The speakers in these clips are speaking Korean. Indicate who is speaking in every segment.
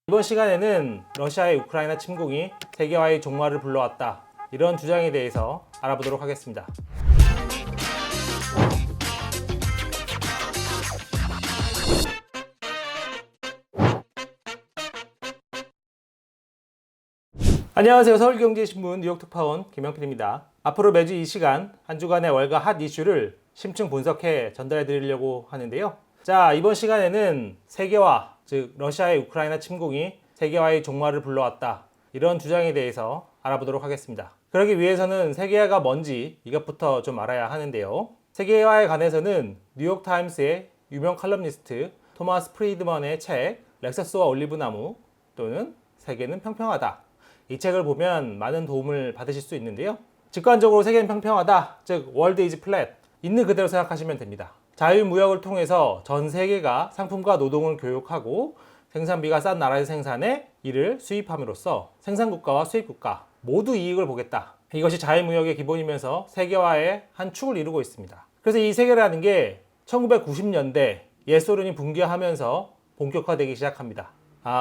Speaker 1: 이번 시간에는 러시아의 우크라이나 침공이 세계화의 종말을 불러왔다, 이런 주장에 대해서 알아보도록 하겠습니다. 안녕하세요. 서울경제신문 뉴욕특파원 김영필입니다. 앞으로 매주 이 시간 한 주간의 월가 핫 이슈를 심층 분석해 전달해 드리려고 하는데요. 자, 이번 시간에는 세계화, 즉 러시아의 우크라이나 침공이 세계화의 종말을 불러왔다, 이런 주장에 대해서 알아보도록 하겠습니다. 그러기 위해서는 세계화가 뭔지 이것부터 좀 알아야 하는데요. 세계화에 관해서는 뉴욕타임스의 유명 칼럼니스트 토마스 프리드먼의 책 렉서스와 올리브나무 또는 세계는 평평하다, 이 책을 보면 많은 도움을 받으실 수 있는데요. 직관적으로 세계는 평평하다, 즉 월드 이즈 플랫, 있는 그대로 생각하시면 됩니다. 자유무역을 통해서 전 세계가 상품과 노동을 교육하고 생산비가 싼 나라에서 생산해 이를 수입함으로써 생산국가와 수입국가 모두 이익을 보겠다, 이것이 자유무역의 기본이면서 세계화의 한 축을 이루고 있습니다. 그래서 이 세계라는 게 1990년대 옛소련이 붕괴하면서 본격화되기 시작합니다.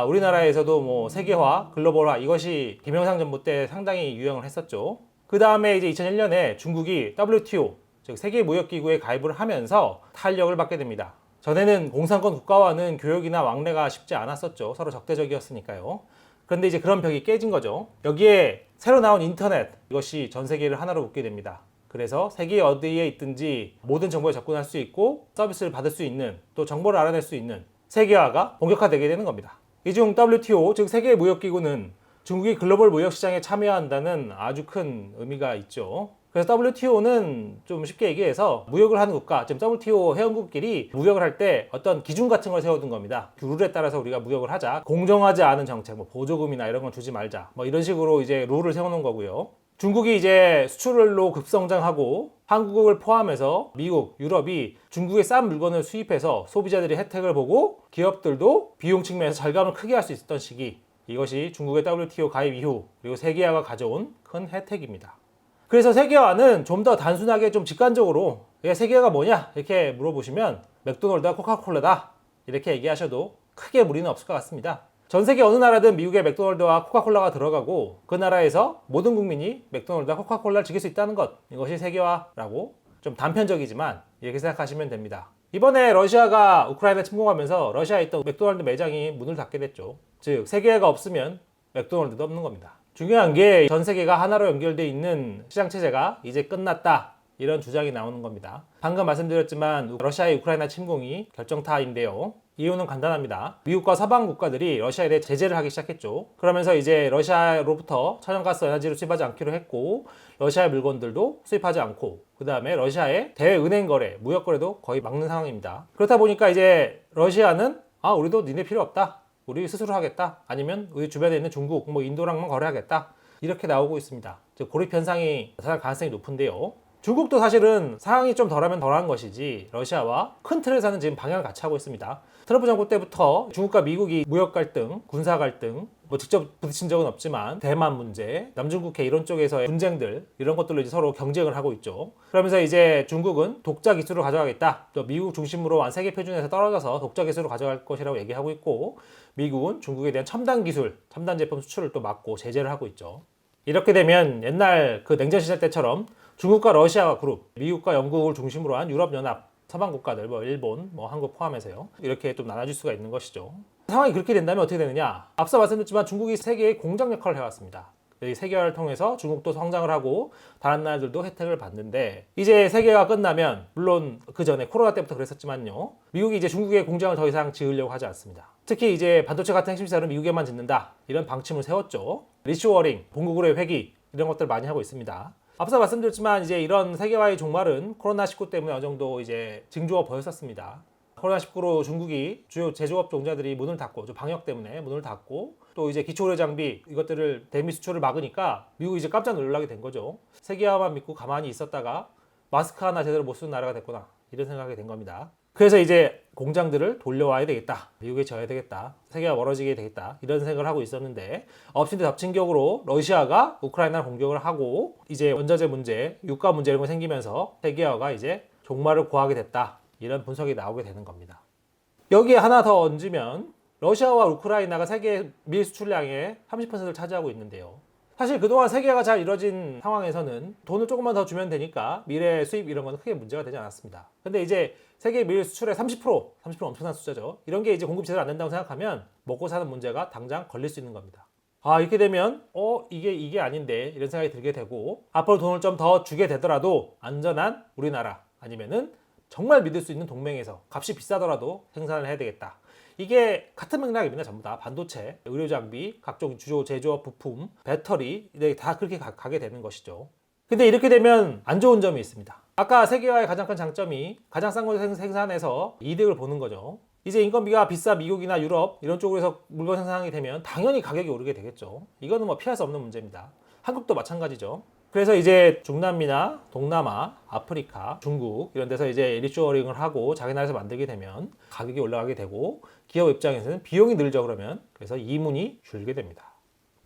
Speaker 1: 우리나라에서도 세계화, 글로벌화, 이것이 김영삼 정부 때 상당히 유행을 했었죠. 그 다음에 이제 2001년에 중국이 WTO, 즉 세계무역기구에 가입을 하면서 탄력을 받게 됩니다. 전에는 공산권 국가와는 교역이나 왕래가 쉽지 않았었죠. 서로 적대적이었으니까요. 그런데 이제 그런 벽이 깨진 거죠. 여기에 새로 나온 인터넷, 이것이 전 세계를 하나로 묶게 됩니다. 그래서 세계 어디에 있든지 모든 정보에 접근할 수 있고 서비스를 받을 수 있는, 또 정보를 알아낼 수 있는 세계화가 본격화되게 되는 겁니다. 이 중 WTO, 즉 세계무역기구는 중국이 글로벌 무역시장에 참여한다는 아주 큰 의미가 있죠. 그래서 WTO는 좀 쉽게 얘기해서 무역을 하는 국가, 지금 WTO 회원국끼리 무역을 할 때 어떤 기준 같은 걸 세워둔 겁니다. 그 룰에 따라서 우리가 무역을 하자. 공정하지 않은 정책, 보조금이나 이런 건 주지 말자. 이런 식으로 이제 룰을 세워놓은 거고요. 중국이 이제 수출로 급성장하고 한국을 포함해서 미국, 유럽이 중국의 싼 물건을 수입해서 소비자들이 혜택을 보고 기업들도 비용 측면에서 절감을 크게 할 수 있었던 시기, 이것이 중국의 WTO 가입 이후 그리고 세계화가 가져온 큰 혜택입니다. 그래서 세계화는 좀 더 단순하게 좀 직관적으로 세계화가 뭐냐 이렇게 물어보시면 맥도날드와 코카콜라다, 이렇게 얘기하셔도 크게 무리는 없을 것 같습니다. 전 세계 어느 나라든 미국에 맥도날드와 코카콜라가 들어가고 그 나라에서 모든 국민이 맥도날드와 코카콜라를 즐길 수 있다는 것, 이것이 세계화라고 좀 단편적이지만 이렇게 생각하시면 됩니다. 이번에 러시아가 우크라이나 침공하면서 러시아에 있던 맥도날드 매장이 문을 닫게 됐죠. 즉 세계화가 없으면 맥도날드도 없는 겁니다. 중요한 게 전 세계가 하나로 연결되어 있는 시장체제가 이제 끝났다, 이런 주장이 나오는 겁니다. 방금 말씀드렸지만 러시아의 우크라이나 침공이 결정타인데요. 이유는 간단합니다. 미국과 서방 국가들이 러시아에 대해 제재를 하기 시작했죠. 그러면서 이제 러시아로부터 천연가스 에너지를 수입하지 않기로 했고 러시아의 물건들도 수입하지 않고 그 다음에 러시아의 대은행 거래, 무역 거래도 거의 막는 상황입니다. 그렇다 보니까 이제 러시아는 우리도 니네 필요 없다, 우리 스스로 하겠다, 아니면 우리 주변에 있는 중국, 인도랑만 거래하겠다, 이렇게 나오고 있습니다. 즉 고립 현상이 나타날 가능성이 높은데요. 중국도 사실은 상황이 좀 덜하면 덜한 것이지 러시아와 큰 틀에서는 지금 방향을 같이 하고 있습니다. 트럼프 정부 때부터 중국과 미국이 무역 갈등, 군사 갈등, 직접 부딪힌 적은 없지만 대만 문제, 남중국해 이런 쪽에서의 분쟁들, 이런 것들로 이제 서로 경쟁을 하고 있죠. 그러면서 이제 중국은 독자 기술을 가져가겠다, 또 미국 중심으로 한 세계 표준에서 떨어져서 독자 기술을 가져갈 것이라고 얘기하고 있고, 미국은 중국에 대한 첨단 기술, 첨단 제품 수출을 또 막고 제재를 하고 있죠. 이렇게 되면 옛날 그 냉전 시절 때처럼 중국과 러시아가 그룹, 미국과 영국을 중심으로 한 유럽연합, 서방 국가들, 일본, 한국 포함해서요, 이렇게 좀 나눠질 수가 있는 것이죠. 상황이 그렇게 된다면 어떻게 되느냐? 앞서 말씀드렸지만 중국이 세계의 공장 역할을 해왔습니다. 세계화를 통해서 중국도 성장을 하고 다른 나라들도 혜택을 받는데, 이제 세계화가 끝나면, 물론 그 전에 코로나 때부터 그랬었지만요, 미국이 이제 중국의 공장을 더 이상 지으려고 하지 않습니다. 특히 이제 반도체 같은 핵심 시설은 미국에만 짓는다, 이런 방침을 세웠죠. 리쇼어링, 본국으로의 회귀, 이런 것들 많이 하고 있습니다. 앞서 말씀드렸지만 이제 이런 세계화의 종말은 코로나19 때문에 어느 정도 이제 징조가 보였었습니다. 코로나19로 중국이 주요 제조업 종자들이 문을 닫고, 방역 때문에 문을 닫고, 또 이제 기초의료 장비 이것들을 대미 수출을 막으니까 미국이 이제 깜짝 놀라게 된 거죠. 세계화만 믿고 가만히 있었다가 마스크 하나 제대로 못 쓰는 나라가 됐구나, 이런 생각이 된 겁니다. 그래서 이제 공장들을 돌려와야 되겠다, 미국에 져야 되겠다, 세계가 멀어지게 되겠다, 이런 생각을 하고 있었는데 엎친데 덮친 격으로 러시아가 우크라이나를 공격을 하고 이제 원자재 문제, 유가 문제 이런 거 생기면서 세계화가 이제 종말을 고하게 됐다, 이런 분석이 나오게 되는 겁니다. 여기에 하나 더 얹으면 러시아와 우크라이나가 세계 밀 수출량의 30%를 차지하고 있는데요. 사실 그동안 세계화가 잘 이뤄진 상황에서는 돈을 조금만 더 주면 되니까 밀의 수입 이런 건 크게 문제가 되지 않았습니다. 근데 이제 세계 밀 수출의 30% 엄청난 숫자죠. 이런 게 이제 공급이 제대로 안 된다고 생각하면 먹고 사는 문제가 당장 걸릴 수 있는 겁니다. 이렇게 되면 이게 아닌데 이런 생각이 들게 되고, 앞으로 돈을 좀 더 주게 되더라도 안전한 우리나라 아니면은 정말 믿을 수 있는 동맹에서 값이 비싸더라도 생산을 해야 되겠다. 이게 같은 맥락입니다. 전부 다 반도체, 의료장비, 각종 주요 제조업 부품, 배터리 이렇게 다 그렇게 가게 되는 것이죠. 근데 이렇게 되면 안 좋은 점이 있습니다. 아까 세계화의 가장 큰 장점이 가장 싼 걸 생산해서 이득을 보는 거죠. 이제 인건비가 비싼 미국이나 유럽 이런 쪽에서 물건 생산하게 되면 당연히 가격이 오르게 되겠죠. 이거는 뭐 피할 수 없는 문제입니다. 한국도 마찬가지죠. 그래서 이제 중남미나 동남아, 아프리카, 중국 이런 데서 이제 리쇼어링을 하고 자기 나라에서 만들게 되면 가격이 올라가게 되고, 기업 입장에서는 비용이 늘죠. 그러면 그래서 이문이 줄게 됩니다.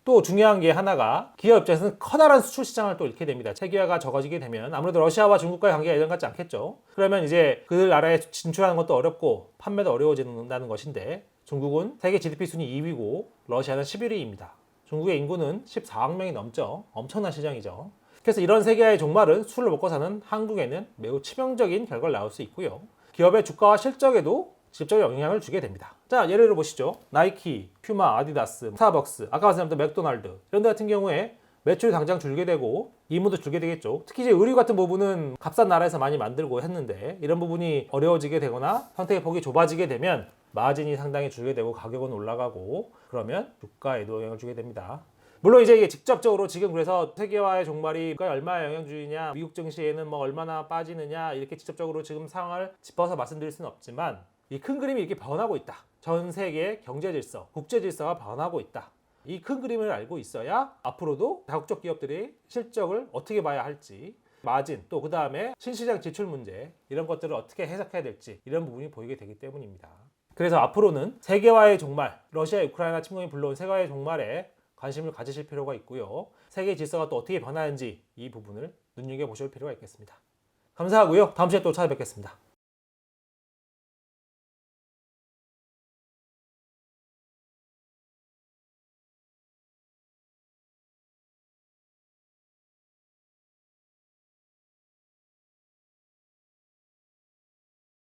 Speaker 1: 또 중요한 게 하나가, 기업 입장에서는 커다란 수출 시장을 또 잃게 됩니다. 세계화가 적어지게 되면 아무래도 러시아와 중국과의 관계가 예전 같지 않겠죠. 그러면 이제 그 나라에 진출하는 것도 어렵고 판매도 어려워진다는 것인데, 중국은 세계 GDP 순위 2위고 러시아는 11위입니다. 중국의 인구는 14억 명이 넘죠. 엄청난 시장이죠. 그래서 이런 세계화의 종말은 술을 먹고 사는 한국에는 매우 치명적인 결과를 낳을 수 있고요. 기업의 주가와 실적에도 직접적인 영향을 주게 됩니다. 자, 예를 들어 보시죠. 나이키, 퓨마, 아디다스, 스타벅스, 아까 말씀드렸던 맥도날드 이런 데 같은 경우에 매출이 당장 줄게 되고 이문도 줄게 되겠죠. 특히 이제 의류 같은 부분은 값싼 나라에서 많이 만들고 했는데 이런 부분이 어려워지게 되거나 선택의 폭이 좁아지게 되면 마진이 상당히 줄게 되고 가격은 올라가고, 그러면 주가에도 영향을 주게 됩니다. 물론 이제 이게 직접적으로 지금 그래서 세계화의 종말이 얼마나 영향주의냐, 미국 증시에는 뭐 얼마나 빠지느냐 이렇게 직접적으로 지금 상황을 짚어서 말씀드릴 수는 없지만, 이 큰 그림이 이렇게 변하고 있다. 전 세계 경제 질서, 국제 질서가 변하고 있다. 이 큰 그림을 알고 있어야 앞으로도 다국적 기업들이 실적을 어떻게 봐야 할지, 마진, 또 그 다음에 신시장 지출 문제 이런 것들을 어떻게 해석해야 될지 이런 부분이 보이게 되기 때문입니다. 그래서 앞으로는 세계화의 종말, 러시아 우크라이나 침공이 불러온 세계화의 종말에 관심을 가지실 필요가 있고요. 세계 질서가 또 어떻게 변하는지 이 부분을 눈여겨보실 필요가 있겠습니다. 감사하고요. 다음 시간에 또 찾아뵙겠습니다.